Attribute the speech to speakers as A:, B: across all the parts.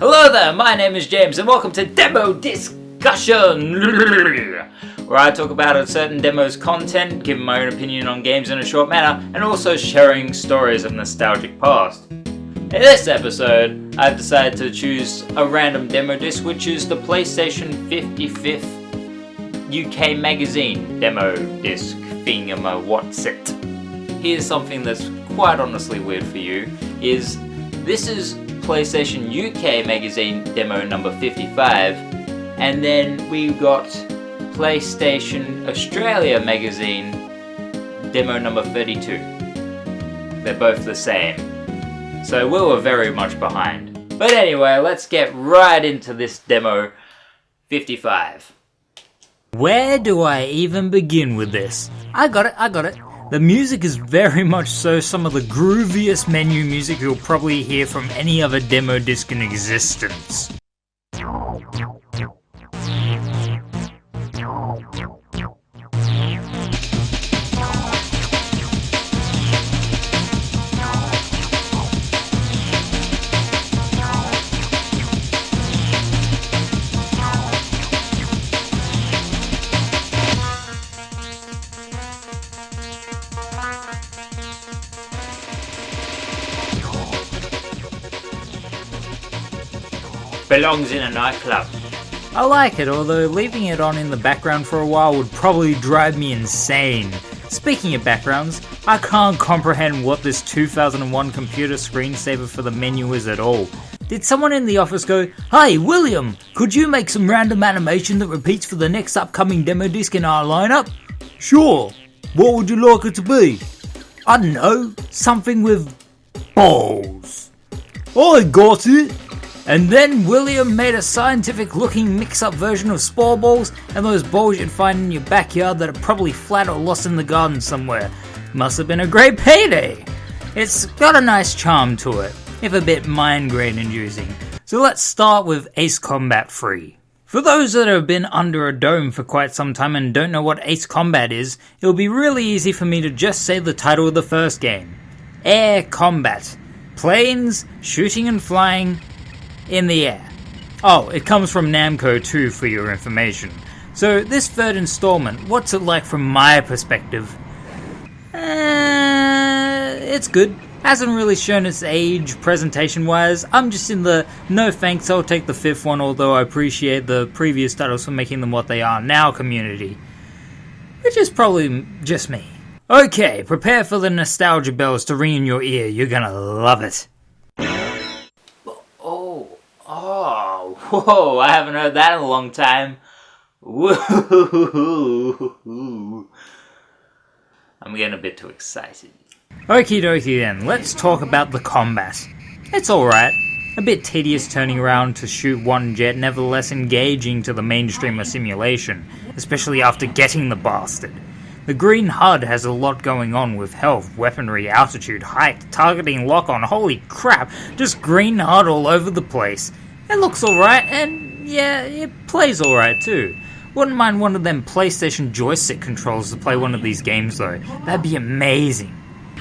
A: Hello there, my name is James and welcome to Demo Disc-Ussion, where I talk about a certain demo's content, giving my own opinion on games in a short manner, and also sharing stories of nostalgic past. In this episode, I've decided to choose a random demo disc, which is the PlayStation 55th UK magazine demo disc thingamawhatsit. Here's something that's quite honestly weird for you, this is PlayStation UK magazine demo number 55, and then we've got PlayStation Australia magazine demo number 32. They're both the same, so we were very much behind. But anyway, let's get right into this demo 55. Where do I even begin with this? I got it. The music is very much so some of the grooviest menu music you'll probably hear from any other demo disc in existence. Belongs in a nightclub. I like it, although leaving it on in the background for a while would probably drive me insane. Speaking of backgrounds, I can't comprehend what this 2001 computer screensaver for the menu is at all. Did someone in the office go, "Hey William, could you make some random animation that repeats for the next upcoming demo disc in our lineup?" "Sure, what would you like it to be?" "I don't know, something with balls." "I got it." And then William made a scientific looking mix-up version of spore balls and those balls you'd find in your backyard that are probably flat or lost in the garden somewhere. Must have been a great payday. It's got a nice charm to it, if a bit migraine inducing. So let's start with Ace Combat 3. For those that have been under a dome for quite some time and don't know what Ace Combat is, it'll be really easy for me to just say the title of the first game. Air Combat. Planes, shooting and flying in the air. Oh, it comes from Namco too, for your information. So this third installment, what's it like from my perspective? It's good. Hasn't really shown its age presentation wise. I'm just in the no thanks, I'll take the fifth one, although I appreciate the previous titles for making them what they are now community. Which is probably just me. Okay, prepare for the nostalgia bells to ring in your ear. You're gonna love it. Oh, whoa, I haven't heard that in a long time. Woo! I'm getting a bit too excited. Okie dokie then, let's talk about the combat. It's alright. A bit tedious turning around to shoot one jet, nevertheless engaging to the mainstream of simulation, especially after getting the bastard. The green HUD has a lot going on with health, weaponry, altitude, height, targeting, lock-on, holy crap, just green HUD all over the place. It looks alright, and yeah, it plays alright too. Wouldn't mind one of them PlayStation joystick controls to play one of these games though. That'd be amazing.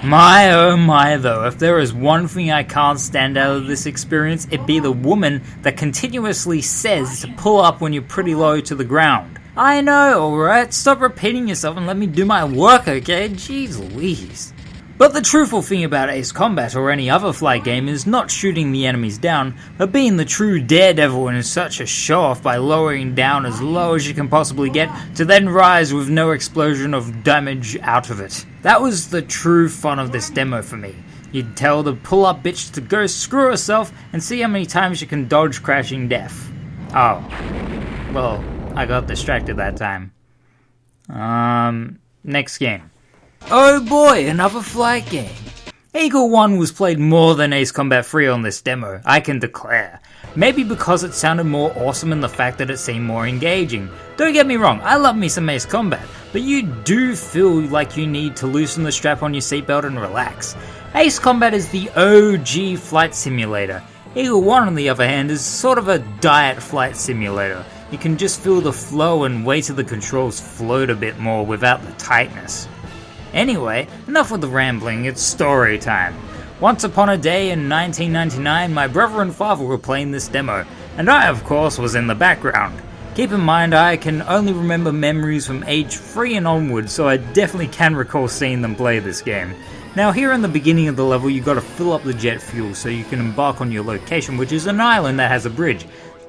A: My oh my though, if there is one thing I can't stand out of this experience, it'd be the woman that continuously says to pull up when you're pretty low to the ground. I know, alright, stop repeating yourself and let me do my work, okay? Jeez Louise. But the truthful thing about Ace Combat or any other flight game is not shooting the enemies down, but being the true daredevil in such a show-off by lowering down as low as you can possibly get to then rise with no explosion of damage out of it. That was the true fun of this demo for me. You'd tell the pull-up bitch to go screw herself and see how many times you can dodge crashing death. Oh. Well, I got distracted that time. Next game. Oh boy, another flight game. EagleOne was played more than Ace Combat 3 on this demo, I can declare. Maybe because it sounded more awesome in the fact that it seemed more engaging. Don't get me wrong, I love me some Ace Combat, but you do feel like you need to loosen the strap on your seatbelt and relax. Ace Combat is the OG flight simulator. EagleOne on the other hand is sort of a diet flight simulator. You can just feel the flow and weight of the controls float a bit more without the tightness. Anyway, enough with the rambling, it's story time. Once upon a day in 1999, my brother and father were playing this demo, and I of course was in the background. Keep in mind I can only remember memories from age 3 and onwards, so I definitely can recall seeing them play this game. Now here in the beginning of the level you gotta fill up the jet fuel so you can embark on your location, which is an island that has a bridge.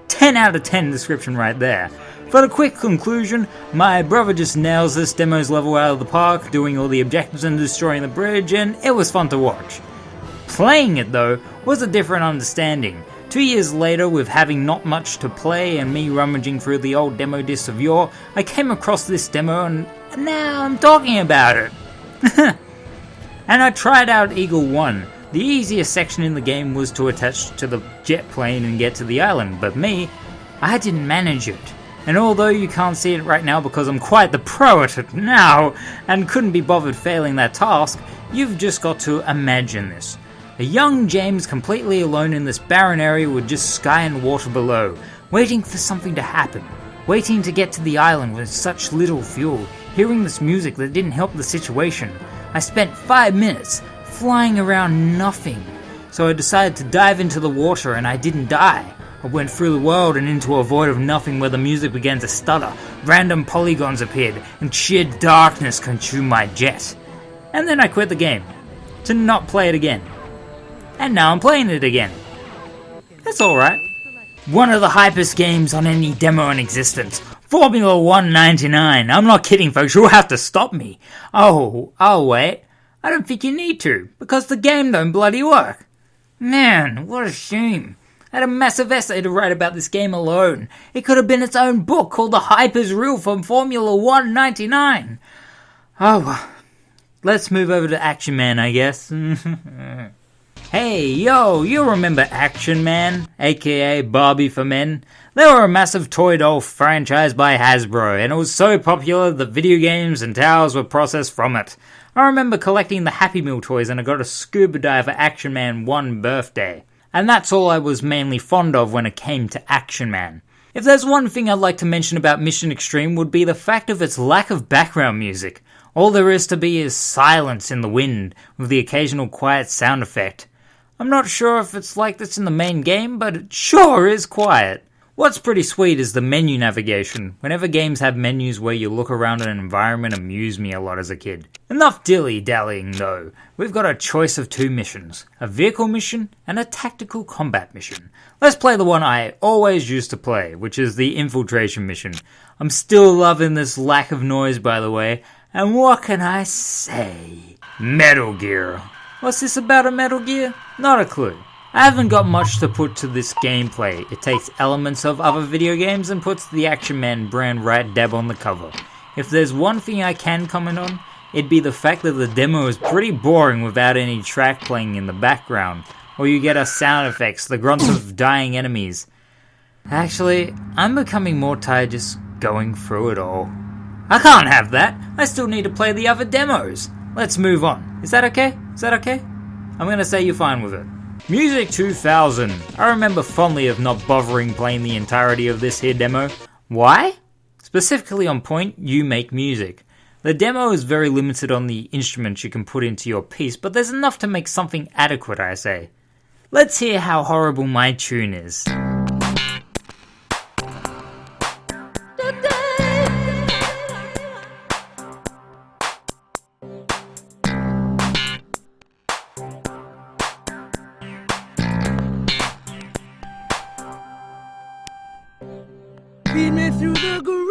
A: 10 out of 10 description right there. For the quick conclusion, my brother just nails this demo's level out of the park, doing all the objectives and destroying the bridge, and it was fun to watch. Playing it though was a different understanding. 2 years later, with having not much to play and me rummaging through the old demo discs of yore, I came across this demo and now I'm talking about it. And I tried out EagleOne. The easiest section in the game was to attach to the jet plane and get to the island, but me, I didn't manage it. And although you can't see it right now because I'm quite the pro at it now and couldn't be bothered failing that task, you've just got to imagine this. A young James completely alone in this barren area with just sky and water below, waiting for something to happen, waiting to get to the island with such little fuel, hearing this music that didn't help the situation. I spent 5 minutes flying around nothing, so I decided to dive into the water and I didn't die. I went through the world and into a void of nothing where the music began to stutter, random polygons appeared, and sheer darkness consumed my jet. And then I quit the game, to not play it again. And now I'm playing it again. That's alright. One of the hypest games on any demo in existence. Formula 199. I'm not kidding, folks. You'll have to stop me. Oh, wait. I don't think you need to, because the game don't bloody work. Man, what a shame. I had a massive essay to write about this game alone. It could have been its own book called The Hype is Real from Formula 199. Oh, well. Let's move over to Action Man, I guess. Hey, yo, you remember Action Man, aka Barbie for Men? They were a massive toy doll franchise by Hasbro, and it was so popular that video games and towers were processed from it. I remember collecting the Happy Meal toys and I got a scuba dive for Action Man one birthday. And that's all I was mainly fond of when it came to Action Man. If there's one thing I'd like to mention about Mission Extreme would be the fact of its lack of background music. All there is to be is silence in the wind, with the occasional quiet sound effect. I'm not sure if it's like this in the main game, but it sure is quiet. What's pretty sweet is the menu navigation. Whenever games have menus where you look around an environment amused me a lot as a kid. Enough dilly-dallying though. We've got a choice of 2 missions. A vehicle mission and a tactical combat mission. Let's play the one I always used to play, which is the infiltration mission. I'm still loving this lack of noise, by the way. And what can I say? Metal Gear. What's this about a Metal Gear? Not a clue. I haven't got much to put to this gameplay. It takes elements of other video games and puts the Action Man brand right dab on the cover. If there's one thing I can comment on, it'd be the fact that the demo is pretty boring without any track playing in the background. Or you get sound effects, the grunts of dying enemies. Actually, I'm becoming more tired just going through it all. I can't have that. I still need to play the other demos. Let's move on. Is that okay? I'm gonna say you're fine with it. Music 2000. I remember fondly of not bothering playing the entirety of this here demo. Why? Specifically on point, you make music. The demo is very limited on the instruments you can put into your piece, but there's enough to make something adequate, I say. Let's hear how horrible my tune is.
B: Feed me through the groove.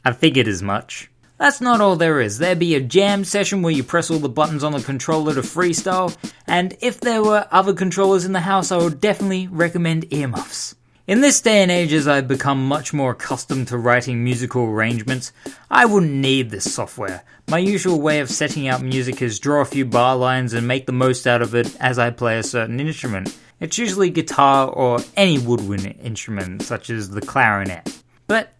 A: I figured as much. That's not all there is. There'd be a jam session where you press all the buttons on the controller to freestyle, and if there were other controllers in the house, I would definitely recommend earmuffs. In this day and age, as I've become much more accustomed to writing musical arrangements, I wouldn't need this software. My usual way of setting out music is draw a few bar lines and make the most out of it as I play a certain instrument. It's usually guitar or any woodwind instrument, such as the clarinet. But,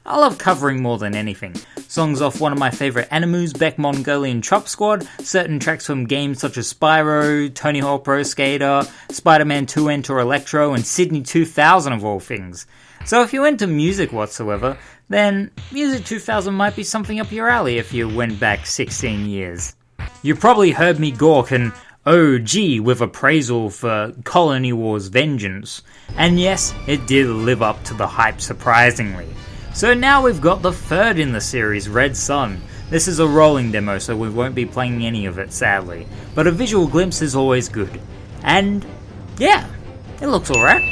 A: I love covering more than anything. Songs off one of my favourite animus, Beck Mongolian Chop Squad, certain tracks from games such as Spyro, Tony Hawk Pro Skater, Spider-Man 2 Enter Electro, and Sydney 2000 of all things. So if you're into music whatsoever, then Music 2000 might be something up your alley if you went back 16 years. You probably heard me gawk and OG with appraisal for Colony Wars Vengeance, and yes, it did live up to the hype surprisingly. So now we've got the third in the series, Red Sun. This is a rolling demo, so we won't be playing any of it, sadly, but a visual glimpse is always good. And yeah, it looks alright.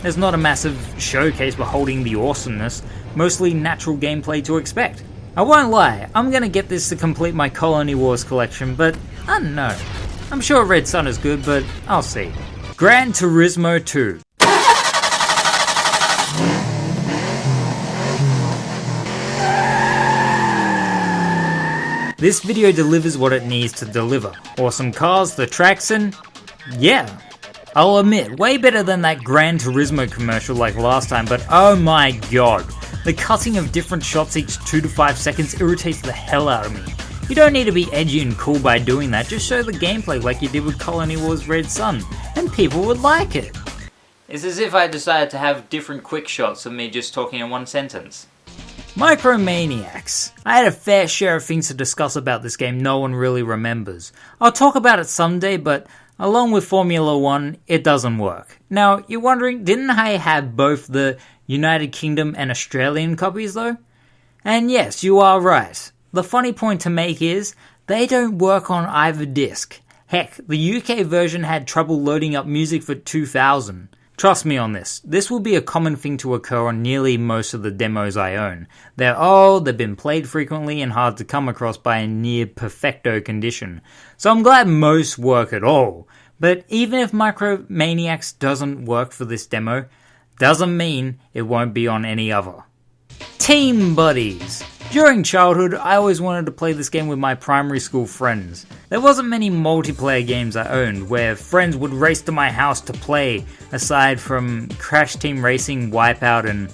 A: There's not a massive showcase beholding the awesomeness, mostly natural gameplay to expect. I won't lie, I'm gonna get this to complete my Colony Wars collection, but I don't know. I'm sure Red Sun is good, but I'll see. Gran Turismo 2. This video delivers what it needs to deliver. Awesome cars, the tracks, and yeah. I'll admit, way better than that Gran Turismo commercial like last time, but oh my god. The cutting of different shots each 2 to 5 seconds irritates the hell out of me. You don't need to be edgy and cool by doing that, just show the gameplay like you did with Colony Wars Red Sun, and people would like it. It's as if I decided to have different quick shots of me just talking in one sentence. Micromaniacs. I had a fair share of things to discuss about this game no one really remembers. I'll talk about it someday, but along with Formula 1, it doesn't work. Now, you're wondering, didn't I have both the United Kingdom and Australian copies though? And yes, you are right. The funny point to make is, they don't work on either disc. Heck, the UK version had trouble loading up music for 2000. Trust me on this, this will be a common thing to occur on nearly most of the demos I own. They're old, they've been played frequently, and hard to come across by a near perfecto condition. So I'm glad most work at all. But even if Micromaniacs doesn't work for this demo, doesn't mean it won't be on any other. Team Buddies. During childhood, I always wanted to play this game with my primary school friends. There wasn't many multiplayer games I owned where friends would race to my house to play, aside from Crash Team Racing, Wipeout, and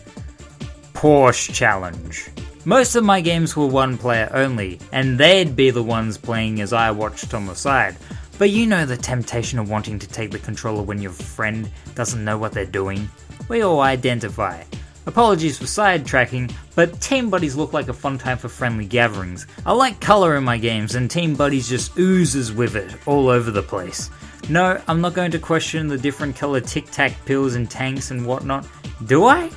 A: Porsche Challenge. Most of my games were one player only, and they'd be the ones playing as I watched on the side. But you know the temptation of wanting to take the controller when your friend doesn't know what they're doing? We all identify. Apologies for sidetracking, but Team Buddies look like a fun time for friendly gatherings. I like colour in my games, and Team Buddies just oozes with it all over the place. No, I'm not going to question the different colour Tic Tac pills and tanks and whatnot. Do I?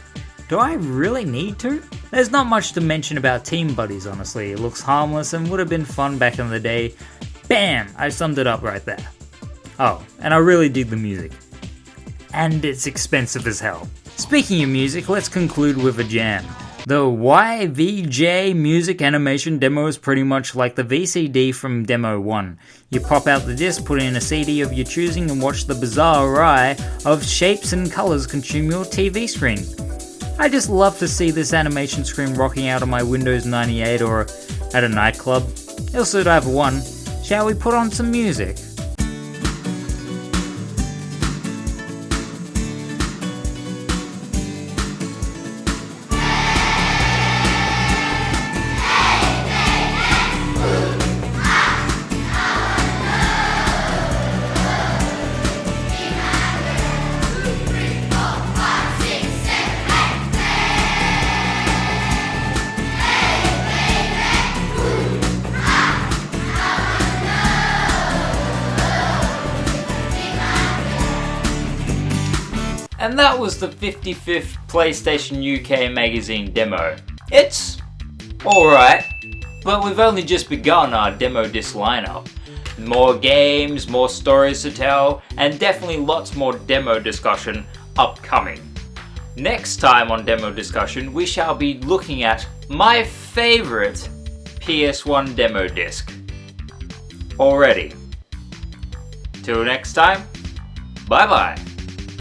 A: Do I really need to? There's not much to mention about Team Buddies, honestly. It looks harmless and would have been fun back in the day. Bam! I summed it up right there. Oh, and I really dig the music. And it's expensive as hell. Speaking of music, let's conclude with a jam. The YVJ music animation demo is pretty much like the VCD from Demo 1. You pop out the disc, put in a CD of your choosing, and watch the bizarre array of shapes and colours consume your TV screen. I just love to see this animation screen rocking out of my Windows 98 or at a nightclub. It'll suit either one. Shall we put on some music? And that was the 55th PlayStation UK magazine demo. It's alright, but we've only just begun our demo disc lineup. More games, more stories to tell, and definitely lots more demo discussion upcoming. Next time on Demo Discussion, we shall be looking at my favourite PS1 demo disc. Already. Till next time, bye bye.